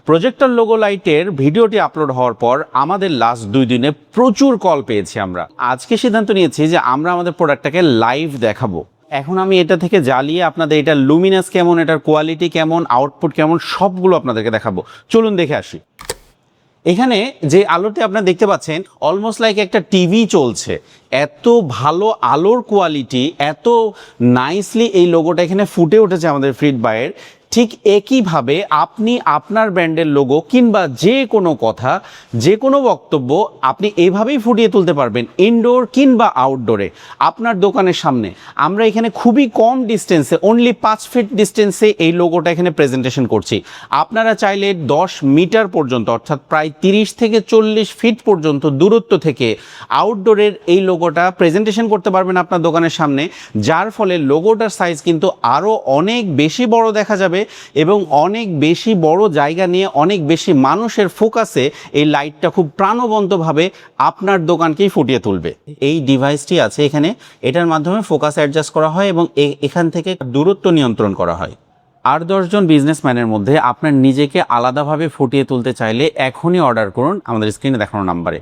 Projector logo লাইটের ভিডিওটি upload হওয়ার পর আমাদের লাস্ট 2 দিনে প্রচুর কল পেয়েছি আমরা। আজকে সিদ্ধান্ত নিয়েছি যে আমরা আমাদের প্রোডাক্টটাকে লাইভ দেখাবো। এখন আমি এটা থেকে জ্বালিয়ে আপনাদের এটা লুমিনাস কেমন, এটার কোয়ালিটি কেমন, আউটপুট কেমন সবগুলো আপনাদেরকে দেখাবো। চলুন দেখে আসি। এখানে যে আলোতে আপনারা দেখতে পাচ্ছেন অলমোস্ট লাইক একটা টিভি চলছে। এত ভালো আলোর কোয়ালিটি, এত নাইসলি এই লোগোটা এখানে ফুটে উঠেছে আমাদের ফ্রিড বাইয়ের। ঠিক একইভাবে আপনি আপনার ব্র্যান্ডের লোগো কিংবা যে কোনো কথা, যে কোনো বক্তব্য আপনি এভাবেই ফুটিয়ে তুলতে পারবেন ইনডোর কিংবা আউটডোরে আপনার দোকানের সামনে। আমরা এখানে খুবই কম ডিস্টেন্সে, অনলি 5 ফিট ডিস্টেন্সে এই লোগোটা এখানে প্রেজেন্টেশন করছি। আপনারা চাইলে 10 মিটার পর্যন্ত, অর্থাৎ প্রায় 30 থেকে 40 ফিট পর্যন্ত দূরত্ব থেকে আউটডোরের এই লোগোটা প্রেজেন্টেশন করতে পারবেন আপনার দোকানের সামনে, যার ফলে লোগোটার সাইজ কিন্তু আরও অনেক বেশি বড় দেখা যাবে এবং অনেক বেশি বড় জায়গা নিয়ে অনেক বেশি মানুষের ফোকাসে এই লাইটটা খুব প্রাণবন্তভাবে আপনার দোকানকেই ফুটিয়ে তুলবে। এই ডিভাইসটি আছে এখানে, এটার মাধ্যমে ফোকাস অ্যাডজাস্ট করা হয় এবং এখান থেকে দূরত্ব নিয়ন্ত্রণ করা হয়। আর 10 জন বিজনেসম্যানের মধ্যে আপনার নিজেকে আলাদাভাবে ফুটিয়ে তুলতে চাইলে এখনই অর্ডার করুন আমাদের স্ক্রিনে দেখানো নাম্বারে।